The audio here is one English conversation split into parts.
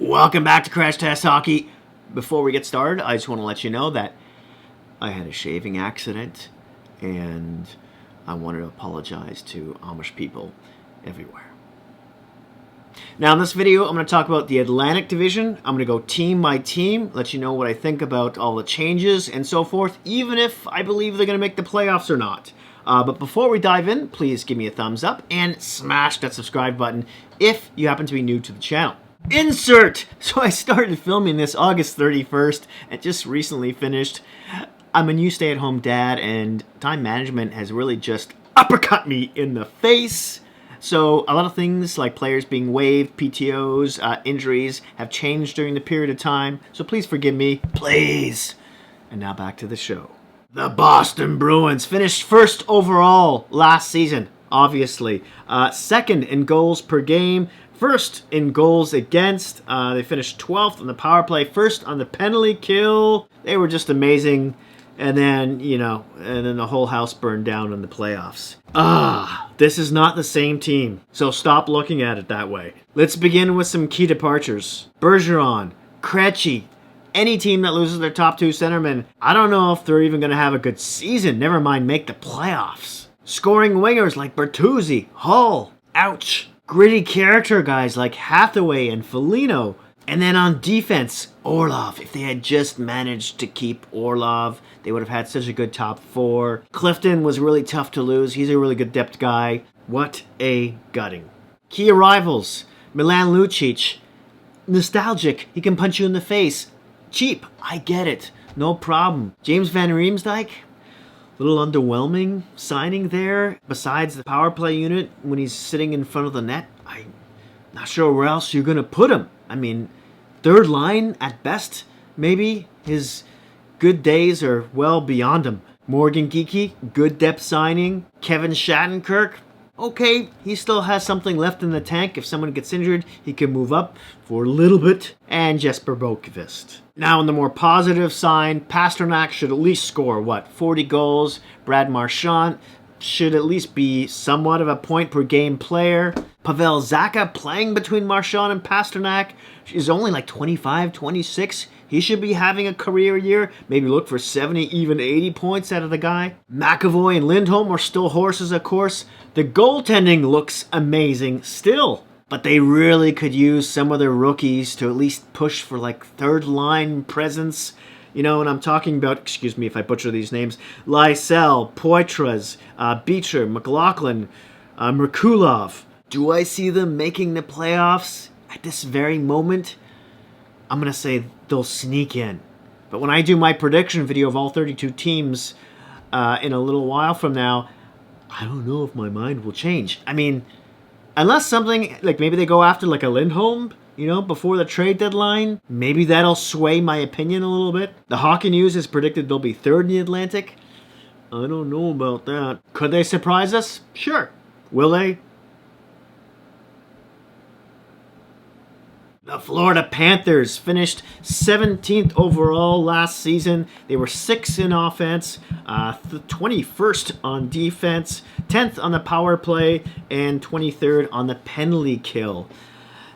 Welcome back to Crash Test Hockey. Before we get started, I just want to let you know that I had a shaving accident and I wanted to apologize to Amish people everywhere. Now in this video, I'm going to talk about the Atlantic Division. I'm going to go team by team, let you know what I think about all the changes and so forth, even if I believe they're going to make the playoffs or not. But before we dive in, please give me a thumbs up and smash that subscribe button if you happen to be new to the channel. Insert! So I started filming this August 31st and just recently finished. I'm a new stay-at-home dad and time management has really just uppercut me in the face. So a lot of things like players being waived, PTOs, injuries have changed during the period of time. So please forgive me, please. And now back to the show. The Boston Bruins finished first overall last season, obviously. Second in goals per game. First in goals against. They finished 12th on the power play. First on the penalty kill. They were just amazing. And then, the whole house burned down in the playoffs. This is not the same team. So stop looking at it that way. Let's begin with some key departures. Bergeron, Krejci. Any team that loses their top two centermen, I don't know if they're even going to have a good season. Never mind make the playoffs. Scoring wingers like Bertuzzi, Hull. Ouch. Gritty character guys like Hathaway and Foligno. And then on defense, Orlov. If they had just managed to keep Orlov, they would have had such a good top four. Clifton was really tough to lose. He's a really good depth guy. What a gutting. Key arrivals. Milan Lucic. Nostalgic. He can punch you in the face. Cheap. I get it. No problem. James Van Riemsdyk. Little underwhelming signing there. Besides the power play unit, when he's sitting in front of the net, I'm not sure where else you're going to put him. I mean, third line at best, maybe. His good days are well beyond him. Morgan Geekie, good depth signing. Kevin Shattenkirk, okay, he still has something left in the tank. If someone gets injured, he can move up for a little bit. And Jesper Boqvist. Now, in the more positive side, Pasternak should at least score, 40 goals. Brad Marchand should at least be somewhat of a point-per-game player. Pavel Zacha playing between Marchand and Pasternak is only like 25, 26. He should be having a career year. Maybe look for 70, even 80 points out of the guy. McAvoy and Lindholm are still horses, of course. The goaltending looks amazing still. But they really could use some of their rookies to at least push for like third-line presence. And I'm talking about, excuse me if I butcher these names, Lysell, Poitras, Beecher, McLaughlin, Merkulov. Do I see them making the playoffs at this very moment? I'm going to say they'll sneak in. But when I do my prediction video of all 32 teams in a little while from now, I don't know if my mind will change. I mean, unless something, like maybe they go after like a Lindholm, before the trade deadline, maybe that'll sway my opinion a little bit. The Hockey News has predicted they'll be third in the Atlantic. I don't know about that. Could they surprise us? Sure. Will they? The Florida Panthers finished 17th overall last season. They were 6th in offense, 21st on defense, 10th on the power play, and 23rd on the penalty kill.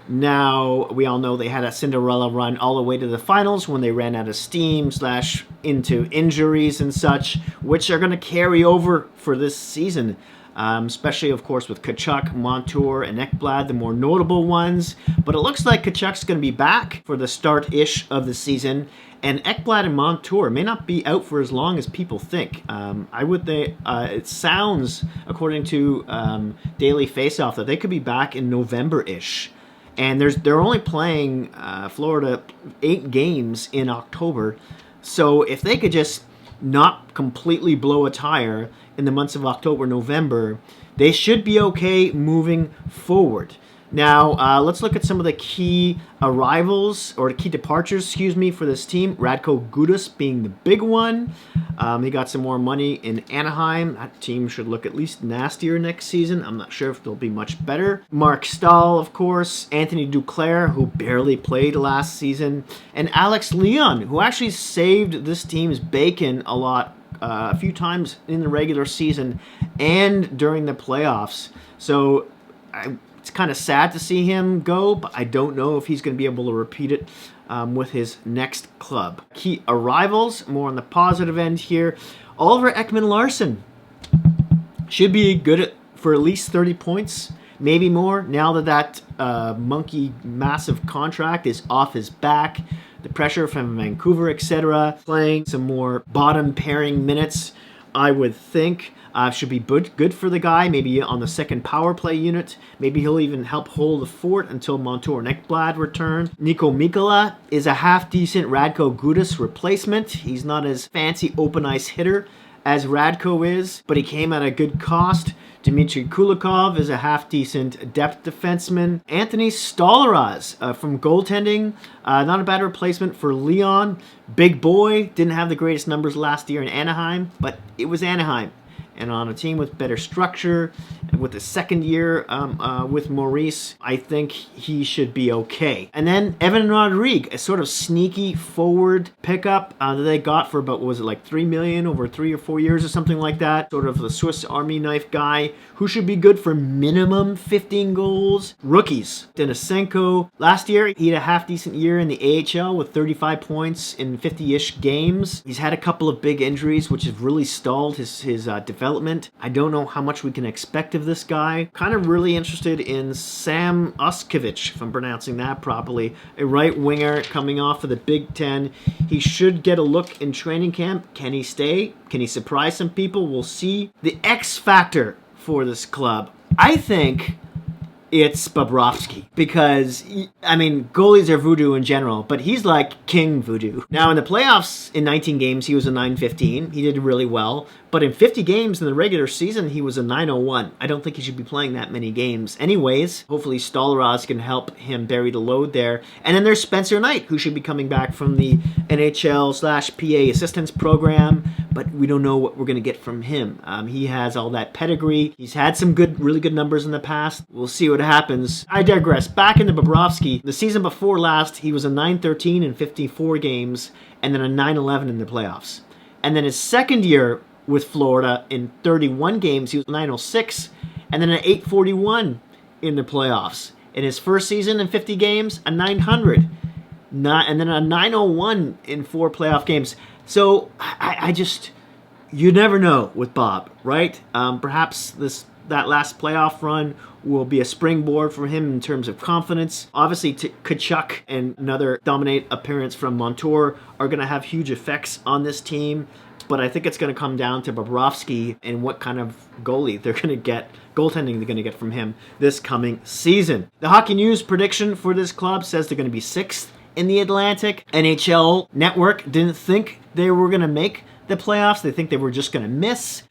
Now, we all know they had a Cinderella run all the way to the finals when they ran out of steam / into injuries and such, which are going to carry over for this season. Especially, of course, with Tkachuk, Montour, and Ekblad, the more notable ones. But it looks like Tkachuk's going to be back for the start-ish of the season. And Ekblad and Montour may not be out for as long as people think. It sounds, according to Daily Faceoff, that they could be back in November-ish. And they're only playing Florida 8 games in October. So if they could just not completely blow a tire in the months of October, November, they should be okay moving forward. Now, let's look at some of the key arrivals, or key departures, for this team. Radko Gudas being the big one. He got some more money in Anaheim. That team should look at least nastier next season. I'm not sure if they'll be much better. Mark Stahl, of course. Anthony Duclair, who barely played last season. And Alex Leon, who actually saved this team's bacon a few times in the regular season and during the playoffs. So It's kind of sad to see him go, but I don't know if he's going to be able to repeat it with his next club. Key arrivals, more on the positive end here. Oliver Ekman-Larsson should be good for at least 30 points, maybe more, now that monkey massive contract is off his back. The pressure from Vancouver, etc. Playing some more bottom pairing minutes, I would think. Should be good for the guy, maybe on the second power play unit. Maybe he'll even help hold the fort until Montour and Ekblad return. Niko Mikkola is a half-decent Radko Gudas replacement. He's not as fancy open ice hitter as Radko is, but he came at a good cost. Dmitry Kulikov is a half-decent depth defenseman. Anthony Stolaraz from goaltending, not a bad replacement for Leon. Big boy, didn't have the greatest numbers last year in Anaheim, but it was Anaheim. And on a team with better structure, and with the second year with Maurice, I think he should be okay. And then Evan Rodrigue, a sort of sneaky forward pickup that they got for about, what was it, like $3 million over 3 or 4 years or something like that. Sort of the Swiss Army knife guy who should be good for minimum 15 goals. Rookies, Denisenko. Last year, he had a half-decent year in the AHL with 35 points in 50-ish games. He's had a couple of big injuries, which have really stalled his development. I don't know how much we can expect of this guy. Kind of really interested in Sam Uskevich, if I'm pronouncing that properly. A right winger coming off of the Big Ten. He should get a look in training camp. Can he stay? Can he surprise some people? We'll see. The X factor for this club, I think it's Bobrovsky, because, I mean, goalies are voodoo in general, but he's like king voodoo. Now, in the playoffs, in 19 games, he was a .915. He did really well. But in 50 games in the regular season, he was a .901. I don't think he should be playing that many games. Anyways, hopefully Stolaraz can help him bury the load there. And then there's Spencer Knight, who should be coming back from the NHL/PA assistance program, but we don't know what we're going to get from him. He has all that pedigree. He's had some really good numbers in the past. We'll see what happens. I digress. Back into Bobrovsky. The season before last, he was a .913 in 54 games, and then a .911 in the playoffs. And then his second year with Florida, in 31 games, he was .906, and then an .841 in the playoffs. In his first season in 50 games, a .900, and then a .901 in 4 playoff games. So I just, you never know with Bob, right? Perhaps that last playoff run will be a springboard for him in terms of confidence. Obviously, Tkachuk and another dominant appearance from Montour are going to have huge effects on this team. But I think it's going to come down to Bobrovsky and what kind of goalie they're going to get, goaltending they're going to get from him this coming season. The Hockey News prediction for this club says they're going to be 6th in the Atlantic. NHL Network didn't think they were going to make the playoffs. They think they were just going to miss.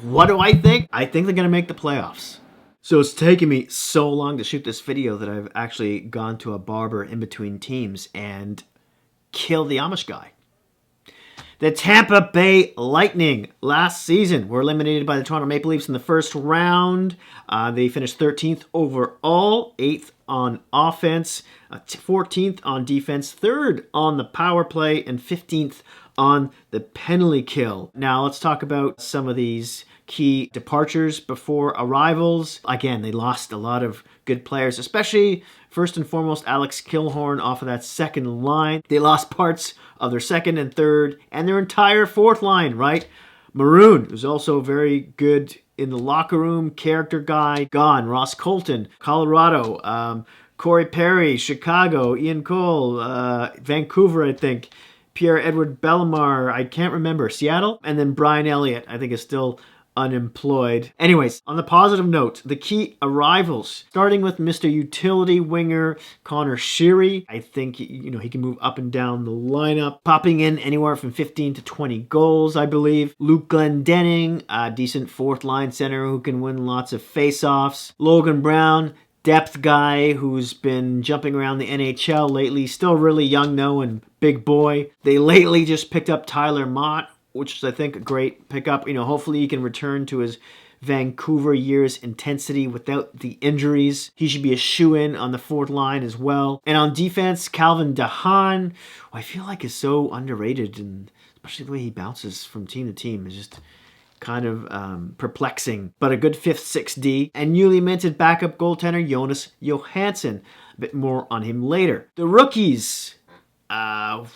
What do I think? I think they're going to make the playoffs. So it's taken me so long to shoot this video that I've actually gone to a barber in between teams and killed the Amish guy. The Tampa Bay Lightning last season were eliminated by the Toronto Maple Leafs in the first round. They finished 13th overall, 8th on offense, 14th on defense, 3rd on the power play, and 15th on the penalty kill. Now let's talk about some of these key departures before arrivals. Again, they lost a lot of good players, especially first and foremost Alex Killorn off of that second line. They lost parts of their second and third and their entire fourth line, right? Maroon, who's also very good in the locker room, character guy, gone. Ross Colton, Colorado. Corey Perry, Chicago. Ian Cole, Vancouver, I think. Pierre-Edouard Bellemare, I can't remember. Seattle. And then Brian Elliott, I think, is still unemployed. Anyways, on the positive note, the key arrivals, starting with Mr. Utility winger Connor Sheary. I think he can move up and down the lineup, popping in anywhere from 15 to 20 goals, I believe. Luke Glendening, a decent fourth line center who can win lots of face-offs. Logan Brown, depth guy who's been jumping around the NHL lately, still really young though and big boy. They lately just picked up Tyler Mott, which is, I think, a great pickup. Hopefully he can return to his Vancouver years intensity without the injuries. He should be a shoo-in on the fourth line as well. And on defense, Calvin DeHaan, who I feel like is so underrated, and especially the way he bounces from team to team is just kind of perplexing. But a good 5th, 6th D. And newly minted backup goaltender Jonas Johansson. A bit more on him later. The rookies.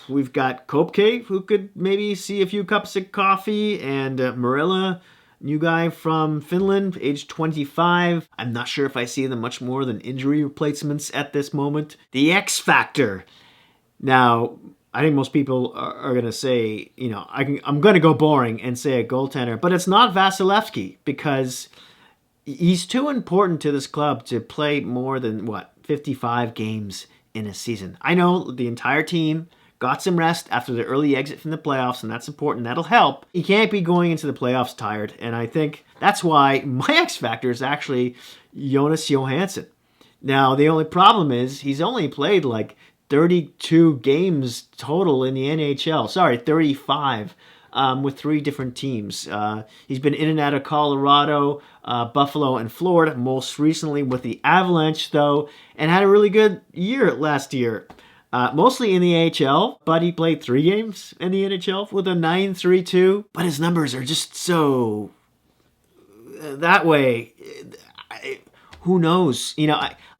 We've got Kopke, who could maybe see a few cups of coffee, and Marilla, new guy from Finland, age 25. I'm not sure if I see them much more than injury replacements at this moment. The X Factor. Now, I think most people are going to say, I'm going to go boring and say a goaltender, but it's not Vasilevsky, because he's too important to this club to play more than, 55 games in a season. I know the entire team got some rest after the early exit from the playoffs, and that's important. That'll help. He can't be going into the playoffs tired, and I think that's why my X Factor is actually Jonas Johansson. Now, the only problem is he's only played like 32 games total in the NHL. Sorry, 35 with 3 different teams. He's been in and out of Colorado, Buffalo, and Florida, most recently with the Avalanche, though, and had a really good year last year. Mostly in the AHL, but he played 3 games in the NHL with a 9.32. But his numbers are just so that way. Who knows?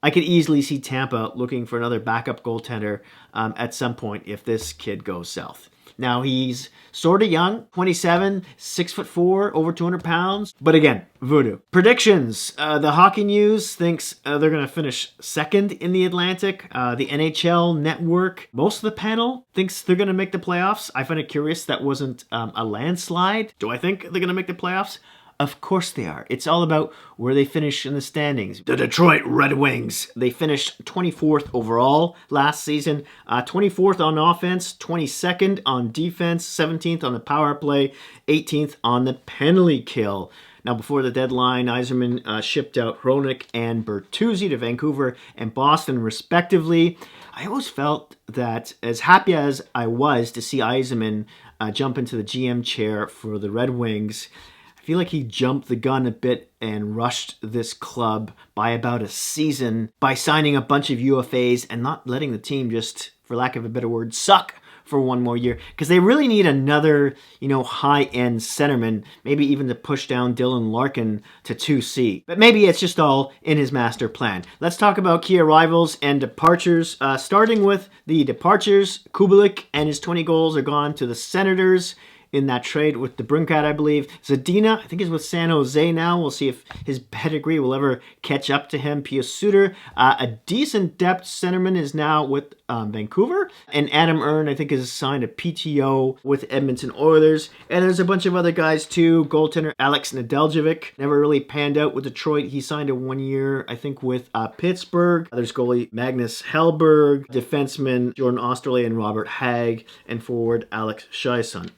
I could easily see Tampa looking for another backup goaltender at some point if this kid goes south. Now, he's sort of young, 27, 6'4", over 200 pounds. But again, voodoo. Predictions. The Hockey News thinks they're going to finish 2nd in the Atlantic. The NHL Network, most of the panel thinks they're going to make the playoffs. I find it curious that wasn't a landslide. Do I think they're going to make the playoffs? Of course they are. It's all about where they finish in the standings. The Detroit Red Wings. They finished 24th overall last season. 24th on offense, 22nd on defense, 17th on the power play, 18th on the penalty kill. Now, before the deadline, Yzerman shipped out Hronek and Bertuzzi to Vancouver and Boston, respectively. I always felt that, as happy as I was to see Yzerman jump into the GM chair for the Red Wings, I feel like he jumped the gun a bit and rushed this club by about a season by signing a bunch of UFAs and not letting the team just, for lack of a better word, suck for one more year. Because they really need another, high-end centerman, maybe even to push down Dylan Larkin to 2C. But maybe it's just all in his master plan. Let's talk about key arrivals and departures. Starting with the departures, Kubalik and his 20 goals are gone to the Senators in that trade with the Brinkat, I believe. Zadina, I think, is with San Jose now. We'll see if his pedigree will ever catch up to him. Pius Suter, a decent depth centerman, is now with Vancouver. And Adam Ern, I think, is signed a PTO with Edmonton Oilers. And there's a bunch of other guys, too. Goaltender Alex Nedeljkovic never really panned out with Detroit. He signed a 1 year, I think, with Pittsburgh. There's goalie Magnus Hellberg, defenseman Jordan Osterley and Robert Hagg, and forward Alex Chiasson.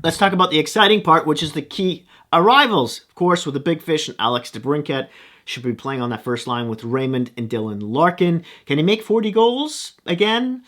Let's talk about the exciting part, which is the key arrivals. Of course, with the big fish and Alex DeBrincat should be playing on that first line with Raymond and Dylan Larkin. Can he make 40 goals again?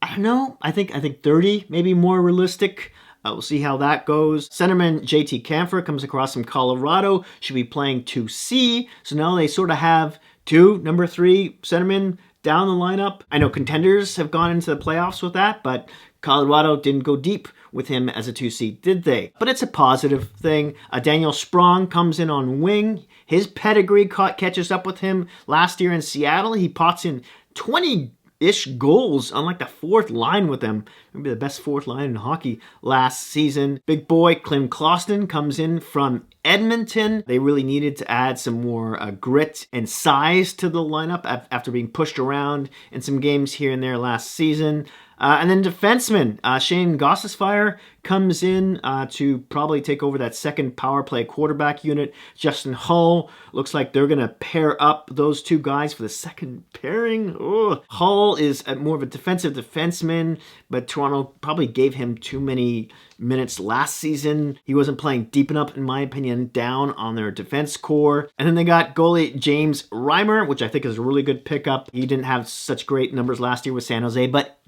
I don't know. I think 30, maybe more realistic. We'll see how that goes. Centerman JT Kampfer comes across from Colorado. Should be playing 2C. So now they sort of have 2 number 3 centermen down the lineup. I know contenders have gone into the playoffs with that, but Colorado didn't go deep with him as a 2C, did they? But it's a positive thing. Daniel Sprong comes in on wing. His pedigree catches up with him last year in Seattle. He pots in 20-ish goals on like the 4th line with them. Maybe the best 4th line in hockey last season. Big boy Klim Kloston comes in from Edmonton. They really needed to add some more grit and size to the lineup after being pushed around in some games here and there last season. And then defenseman Shane Gossesfire comes in to probably take over that second power play quarterback unit. Justin Hull, looks like they're going to pair up those 2 guys for the second pairing. Ugh. Hull is more of a defensive defenseman, but Toronto probably gave him too many minutes last season. He wasn't playing deep enough, in my opinion, down on their defense core. And then they got goalie James Reimer, which I think is a really good pickup. He didn't have such great numbers last year with San Jose, but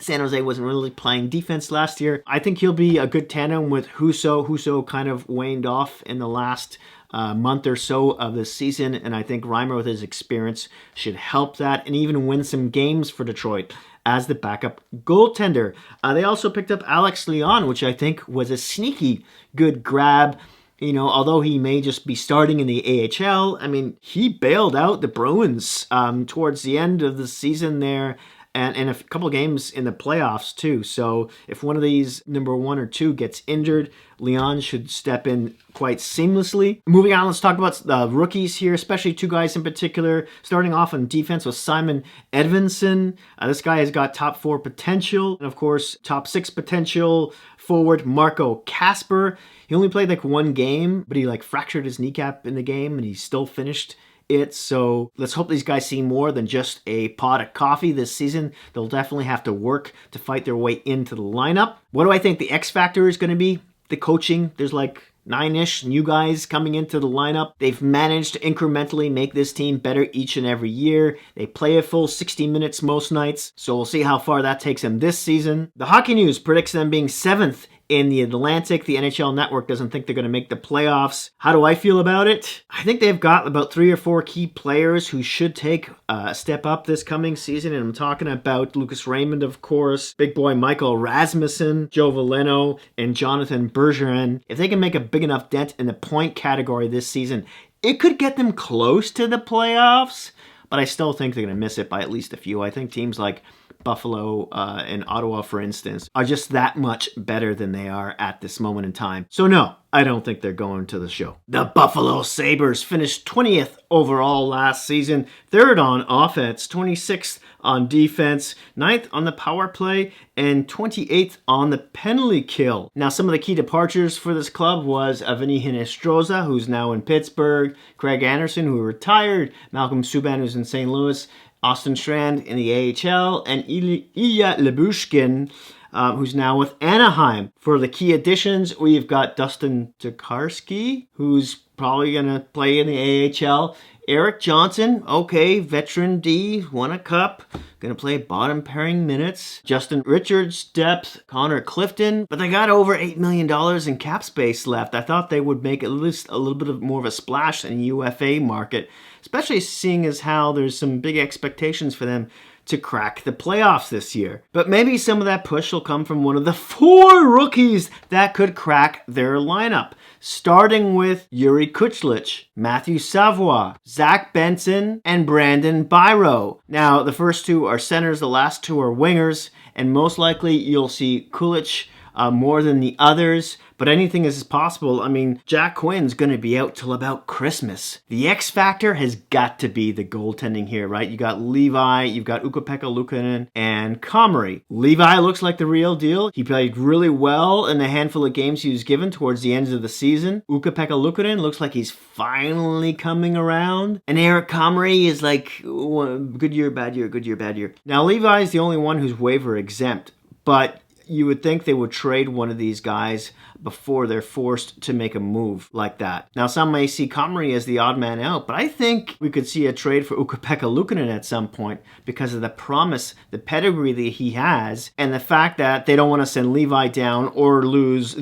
San Jose wasn't really playing defense last year. I think he'll be a good tandem with Husso. Husso kind of waned off in the last month or so of the season, and I think Reimer with his experience should help that and even win some games for Detroit as the backup goaltender. They also picked up Alex Leon, which I think was a sneaky good grab. You know, although he may just be starting in the AHL, I mean, he bailed out the Bruins towards the end of the season there, and a couple of games in the playoffs too. So if one of these number 1 or 2 gets injured, Leon should step in quite seamlessly. Moving on, let's talk about the rookies here, especially 2 guys in particular. Starting off on defense with Simon Edvinsson. This guy has got top 4 potential, and of course, top 6 potential. Forward Marco Kasper. He only played like 1 game, but he fractured his kneecap in the game, and he still finished it. So let's hope these guys see more than just a pot of coffee this season. They'll definitely have to work to fight their way into the lineup. What do I think the X factor is going to be? The coaching. There's 9-ish new guys coming into the lineup. They've managed to incrementally make this team better each and every year. They play a full 60 minutes most nights, so we'll see how far that takes them this season. The Hockey News predicts them being 7th in the Atlantic. The NHL Network doesn't think they're going to make the playoffs. How do I feel about it? I think they've got about 3 or 4 key players who should take a step up this coming season, and I'm talking about Lucas Raymond, of course, big boy Michael Rasmussen, Joe Veleno, and Jonathan Bergeron. If they can make a big enough dent in the point category this season, it could get them close to the playoffs, but I still think they're going to miss it by at least a few. I think teams like Buffalo and Ottawa, for instance, are just that much better than they are at this moment in time. So no, I don't think they're going to the show. The Buffalo Sabres finished 20th overall last season, 3rd on offense, 26th on defense, 9th on the power play, and 28th on the penalty kill. Now, some of the key departures for this club was Avini Hinestroza, who's now in Pittsburgh, Craig Anderson, who retired, Malcolm Subban, who's in St. Louis, Austin Strand in the AHL, and Ilya Lyubushkin, who's now with Anaheim. For the key additions, we've got Dustin Tokarski, who's probably going to play in the AHL. Eric Johnson, okay, veteran D, won a cup, going to play bottom pairing minutes. Justin Richards, depth. Connor Clifton, but they got over $8 million in cap space left. I thought they would make at least a little bit more of a splash in the UFA market, especially seeing as how there's some big expectations for them to crack the playoffs this year. But maybe some of that push will come from one of the 4 rookies that could crack their lineup, starting with Yuri Kuchlich, Matthew Savoie, Zach Benson, and Brandon Byro. Now, the first 2 are centers, the last 2 are wingers, and most likely you'll see Kulich more than the others, but anything is possible. I mean, Jack Quinn's going to be out till about Christmas. The X factor has got to be the goaltending here, right? You got Levi, you've got Ukko-Pekka Luukkonen, and Comrie. Levi looks like the real deal. He played really well in the handful of games he was given towards the end of the season. Ukko-Pekka Luukkonen looks like he's finally coming around. And Eric Comrie is like, good year, bad year, good year, bad year. Now, Levi is the only one who's waiver exempt, but you would think they would trade one of these guys before they're forced to make a move like that. Now, some may see Comrie as the odd man out, but I think we could see a trade for Ukko-Pekka Luukkonen at some point because of the promise, the pedigree that he has, and the fact that they don't want to send Levi down or lose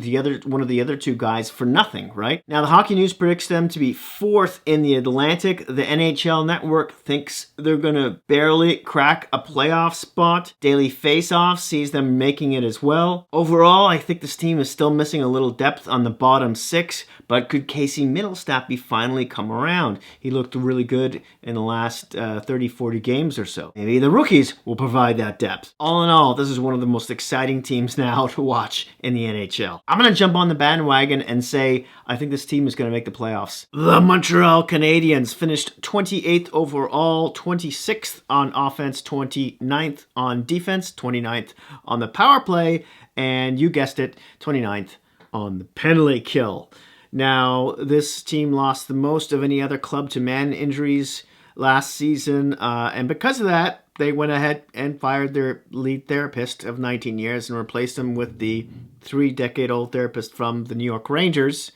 one of the other 2 guys for nothing, right? Now, the Hockey News predicts them to be 4th in the Atlantic. The NHL Network thinks they're going to barely crack a playoff spot. Daily Faceoff sees them making it as well. Overall, I think this team is still missing a little depth on the bottom 6, but could Casey Mittelstadt be finally come around? He looked really good in the last 30, 40 games or so. Maybe the rookies will provide that depth. All in all, this is one of the most exciting teams now to watch in the NHL. I'm going to jump on the bandwagon and say I think this team is going to make the playoffs. The Montreal Canadiens finished 28th overall, 26th on offense, 29th on defense, 29th on the power play, and you guessed it, 29th on the penalty kill. Now, this team lost the most of any other club to man injuries last season, and because of that, they went ahead and fired their lead therapist of 19 years and replaced him with the 3-decade-old therapist from the New York Rangers,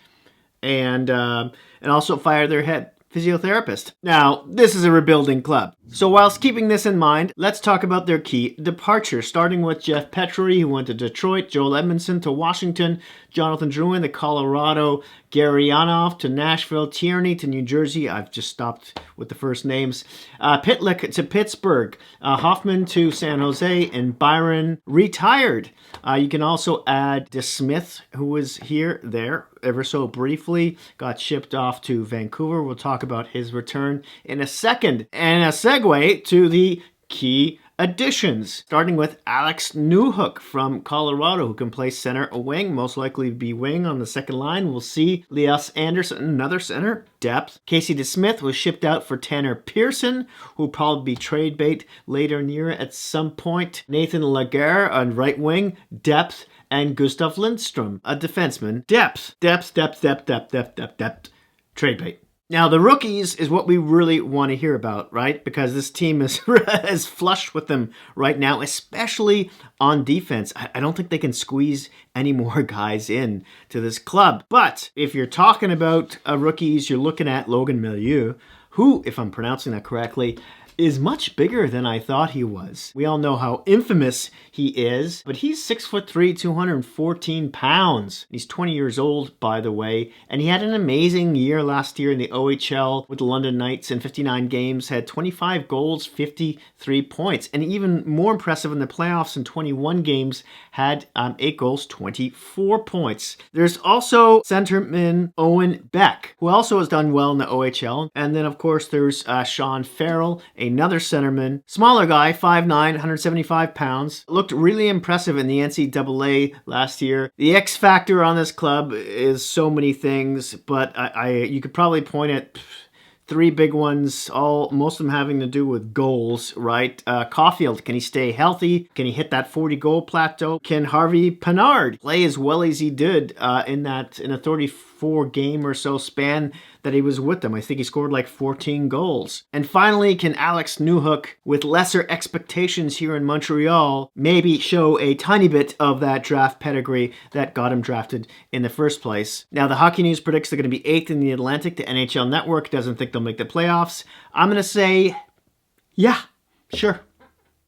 and also fired their head physiotherapist. Now, this is a rebuilding club. So whilst keeping this in mind, let's talk about their key departures, starting with Jeff Petrie, who went to Detroit, Joel Edmondson to Washington, Jonathan Drouin to Colorado, Gary Yanov to Nashville, Tierney to New Jersey. I've just stopped with the first names. Pitlick to Pittsburgh, Hoffman to San Jose, and Byron retired. You can also add DeSmith, who was there ever so briefly, got shipped off to Vancouver. We'll talk about his return in a second. And a segue to the key additions, starting with Alex Newhook from Colorado, who can play center or wing, most likely be wing on the second line. We'll see. Elias Anderson, another center, depth. Casey DeSmith was shipped out for Tanner Pearson, who will probably be trade bait later in the year at some point. Nathan Laguerre on right wing, depth. And Gustav Lindstrom, a defenseman, depth. Trade bait. Now, the rookies is what we really want to hear about, right? Because this team is flush with them right now, especially on defense. I don't think they can squeeze any more guys in to this club. But if you're talking about rookies, you're looking at Logan Milieu, who, if I'm pronouncing that correctly, is much bigger than I thought he was. We all know how infamous he is, but he's 6'3", 214 pounds. He's 20 years old, by the way, and he had an amazing year last year in the OHL with the London Knights in 59 games, had 25 goals, 53 points, and even more impressive in the playoffs in 21 games, had 8 goals, 24 points. There's also centerman Owen Beck, who also has done well in the OHL, and then of course there's Sean Farrell, another centerman, smaller guy, 5'9", 175 pounds, looked really impressive in the NCAA last year. The X factor on this club is so many things, but you could probably point at 3 big ones, most of them having to do with goals, right? Caulfield, can he stay healthy? Can he hit that 40-goal plateau? Can Harvey Pinard play as well as he did in a 34-game or so span that he was with them? I think he scored like 14 goals. And finally, can Alex Newhook, with lesser expectations here in Montreal, maybe show a tiny bit of that draft pedigree that got him drafted in the first place? Now, the Hockey News predicts they're going to be 8th in the Atlantic. The NHL Network doesn't think they'll make the playoffs. I'm going to say, yeah, sure.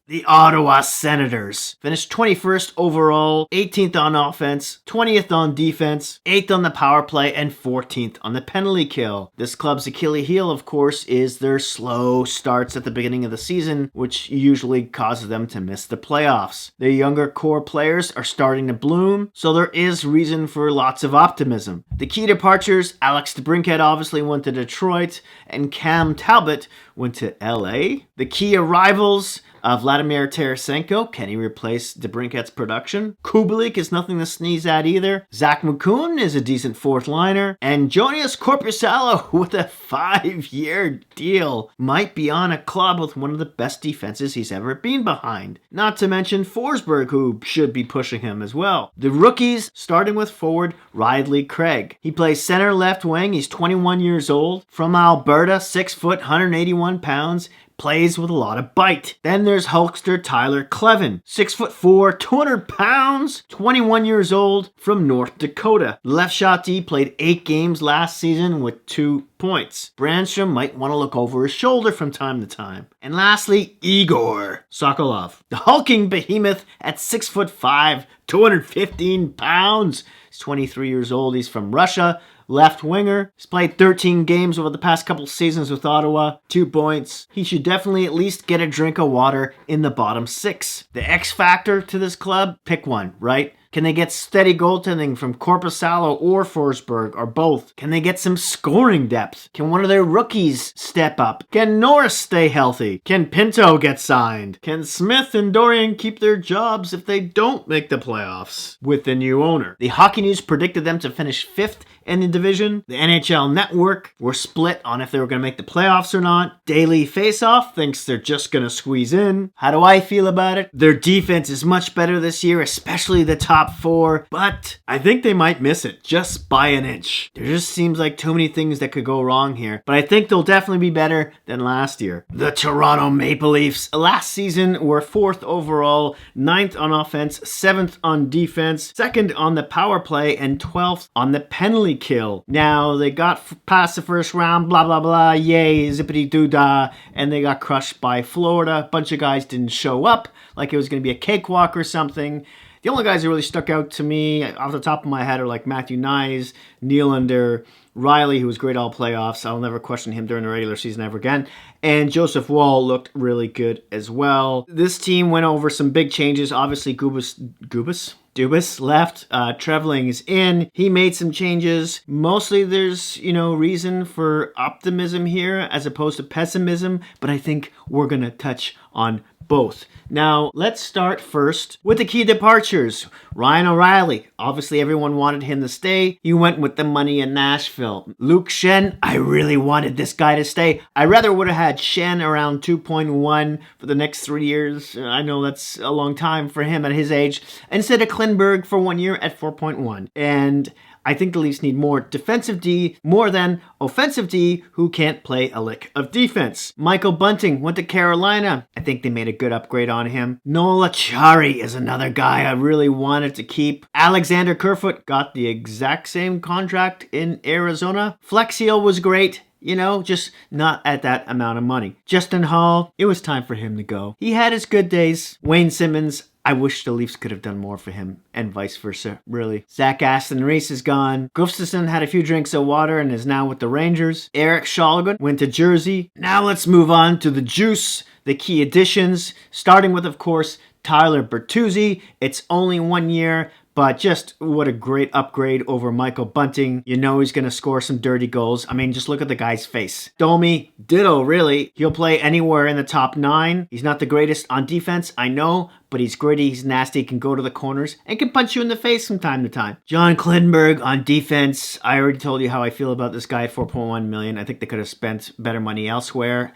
The Ottawa Senators finished 21st overall, 18th on offense, 20th on defense, 8th on the power play, and 14th on the penalty kill. This club's Achilles heel, of course, is their slow starts at the beginning of the season, which usually causes them to miss the playoffs. Their younger core players are starting to bloom, so there is reason for lots of optimism. The key departures, Alex DeBrincat obviously went to Detroit, and Cam Talbot went to LA. The key arrivals, Vladimir Tarasenko, can he replace DeBrincat's production? Kubalik is nothing to sneeze at either. Zach McCoon is a decent fourth liner. And Jonius Korpisalo, with a 5-year deal, might be on a club with one of the best defenses he's ever been behind. Not to mention Forsberg, who should be pushing him as well. The rookies, starting with forward Ridley Craig. He plays center left wing. He's 21 years old. From Alberta, 6 foot, 181 pounds. Plays with a lot of bite. Then there's Hulkster Tyler Clevin, 6'4", 200 pounds, 21 years old, from North Dakota. Left shot D played 8 games last season with 2 points. Brandstrom might want to look over his shoulder from time to time. And lastly, Igor Sokolov, the hulking behemoth at 6'5", 215 pounds. He's 23 years old. He's from Russia. Left winger. He's played 13 games over the past couple seasons with Ottawa. 2 points. He should definitely at least get a drink of water in the bottom 6. The X factor to this club? Pick one, right? Can they get steady goaltending from Korpisalo or Forsberg or both? Can they get some scoring depth? Can one of their rookies step up? Can Norris stay healthy? Can Pinto get signed? Can Smith and Dorian keep their jobs if they don't make the playoffs with the new owner? The Hockey News predicted them to finish 5th in the division. The NHL Network were split on if they were going to make the playoffs or not. Daily Faceoff thinks they're just going to squeeze in. How do I feel about it? Their defense is much better this year, especially the top 4, but I think they might miss it just by an inch. There just seems like too many things that could go wrong here, but I think they'll definitely be better than last year. The Toronto Maple Leafs last season were 4th overall, 9th on offense, 7th on defense, 2nd on the power play, and 12th on the penalty penalty kill. Now, they got past the first round, blah, blah, blah, yay, zippity-doo-dah, and they got crushed by Florida. A bunch of guys didn't show up, like it was going to be a cakewalk or something. The only guys that really stuck out to me off the top of my head are like Matthew Knies, Nylander, Riley, who was great all playoffs. I'll never question him during the regular season ever again. And Joseph Woll looked really good as well. This team went over some big changes. Obviously, Dubas left. Trevling is in. He made some changes. Mostly there's, reason for optimism here as opposed to pessimism. But I think we're going to touch on both. Now, let's start first with the key departures. Ryan O'Reilly. Obviously, everyone wanted him to stay. He went with the money in Nashville. Luke Schenn. I really wanted this guy to stay. I rather would have had Schenn around 2.1 for the next 3 years. I know that's a long time for him at his age. Instead of Klingberg for 1 year at 4.1. And I think the Leafs need more defensive D more than offensive D who can't play a lick of defense. Michael Bunting went to Carolina. I think they made a good upgrade on him. Noel Acciari is another guy I really wanted to keep. Alexander Kerfoot got the exact same contract in Arizona. Flexiel was great. Just not at that amount of money. Justin Hall, it was time for him to go. He had his good days. Wayne Simmons, I wish the Leafs could have done more for him, and vice versa, really. Zach Aston Reese is gone. Gustafsson had a few drinks of water and is now with the Rangers. Eric Schalgen went to Jersey. Now let's move on to the juice, the key additions, starting with, of course, Tyler Bertuzzi. It's only 1 year, but just what a great upgrade over Michael Bunting. He's going to score some dirty goals. I mean, just look at the guy's face. Domi, ditto, really. He'll play anywhere in the top 9. He's not the greatest on defense, I know, but he's gritty, he's nasty, can go to the corners, and can punch you in the face from time to time. John Klingberg on defense. I already told you how I feel about this guy at $4.1 million. I think they could have spent better money elsewhere.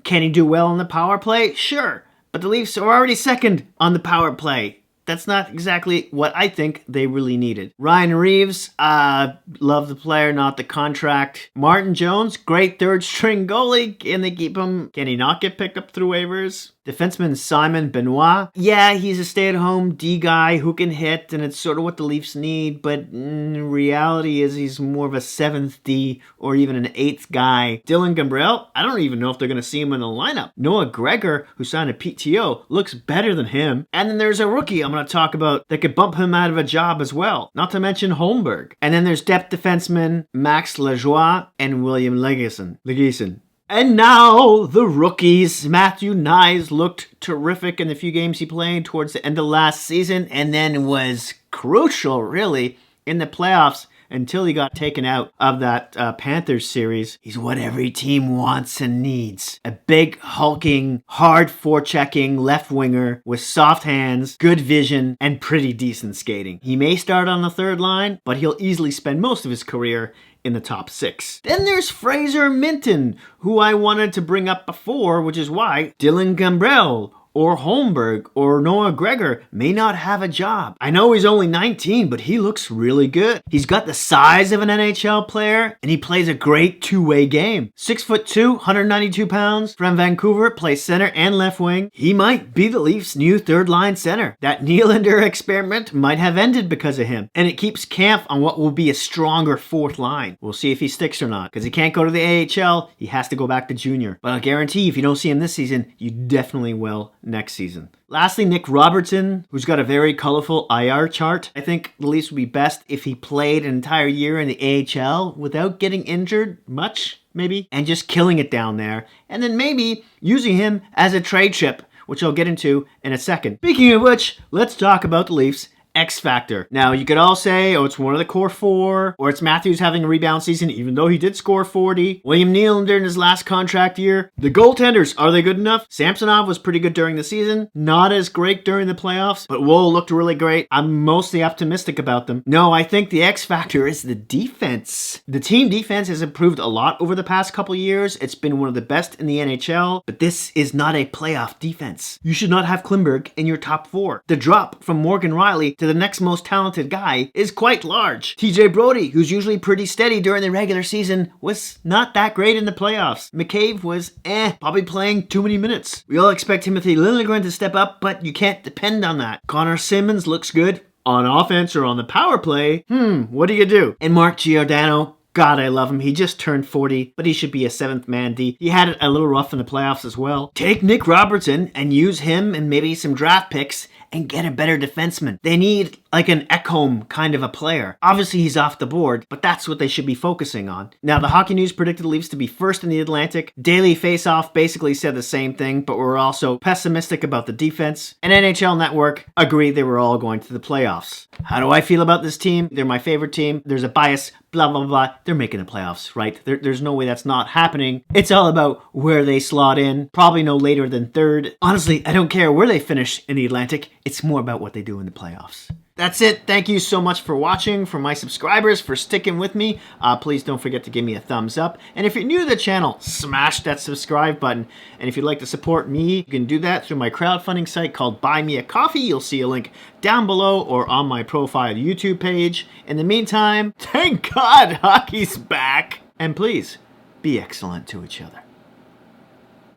Can he do well on the power play? Sure, but the Leafs are already second on the power play. That's not exactly what I think they really needed. Ryan Reeves, love the player, not the contract. Martin Jones, great third string goalie. Can they keep him? Can he not get picked up through waivers? Defenseman Simon Benoit. Yeah, he's a stay-at-home D guy who can hit, and it's sort of what the Leafs need, but reality is he's more of a 7th D or even an 8th guy. Dylan Gambrell, I don't even know if they're going to see him in the lineup. Noah Gregor, who signed a PTO, looks better than him. And then there's a rookie I'm going to talk about that could bump him out of a job as well. Not to mention Holmberg. And then there's depth defensemen Max Lajoie and William Legeson. And now, the rookies. Matthew Knies looked terrific in the few games he played towards the end of last season, and then was crucial, really, in the playoffs until he got taken out of that Panthers series. He's what every team wants and needs. A big, hulking, hard forechecking left winger with soft hands, good vision, and pretty decent skating. He may start on the third line, but he'll easily spend most of his career in the top 6. Then there's Fraser Minton, who I wanted to bring up before, which is why Dylan Gambrell or Holmberg or Noah Gregor may not have a job. I know he's only 19, but he looks really good. He's got the size of an NHL player, and he plays a great two-way game. 6'2", 192 pounds, from Vancouver, plays center and left wing. He might be the Leafs' new third-line center. That Nylander experiment might have ended because of him, and it keeps Kampf on what will be a stronger fourth line. We'll see if he sticks or not, because he can't go to the AHL. He has to go back to junior. But I'll guarantee if you don't see him this season, you definitely will next season. Lastly, Nick Robertson, who's got a very colorful IR chart. I think the Leafs would be best if he played an entire year in the AHL without getting injured much, maybe, and just killing it down there. And then maybe using him as a trade chip, which I'll get into in a second. Speaking of which, let's talk about the Leafs X Factor. Now, you could all say, oh, it's one of the core 4, or it's Matthews having a rebound season, even though he did score 40. William Nylander in his last contract year. The goaltenders, are they good enough? Samsonov was pretty good during the season. Not as great during the playoffs, but Woll looked really great. I'm mostly optimistic about them. No, I think the X Factor is the defense. The team defense has improved a lot over the past couple years. It's been one of the best in the NHL, but this is not a playoff defense. You should not have Klingberg in your top 4. The drop from Morgan Riley to the next most talented guy is quite large. TJ Brody, who's usually pretty steady during the regular season, was not that great in the playoffs. McCabe was probably playing too many minutes. We all expect Timothy Liljegren to step up, but you can't depend on that. Connor Simmons looks good. on offense or on the power play, what do you do? And Mark Giordano, God, I love him. He just turned 40, but he should be a 7th man D. He had it a little rough in the playoffs as well. Take Nick Robertson and use him and maybe some draft picks and get a better defenseman. They need like an Ekholm kind of a player. Obviously, he's off the board, but that's what they should be focusing on. Now, the Hockey News predicted the Leafs to be first in the Atlantic. Daily Faceoff basically said the same thing, but were also pessimistic about the defense. And NHL Network agreed they were all going to the playoffs. How do I feel about this team? They're my favorite team. There's a bias, blah, blah, blah. They're making the playoffs, right? There's no way that's not happening. It's all about where they slot in. Probably no later than 3rd. Honestly, I don't care where they finish in the Atlantic. It's more about what they do in the playoffs. That's it. Thank you so much for watching. For my subscribers, for sticking with me. Please don't forget to give me a thumbs up. And if you're new to the channel, smash that subscribe button. And if you'd like to support me, you can do that through my crowdfunding site called Buy Me a Coffee. You'll see a link down below or on my profile YouTube page. In the meantime, thank God hockey's back. And please, be excellent to each other.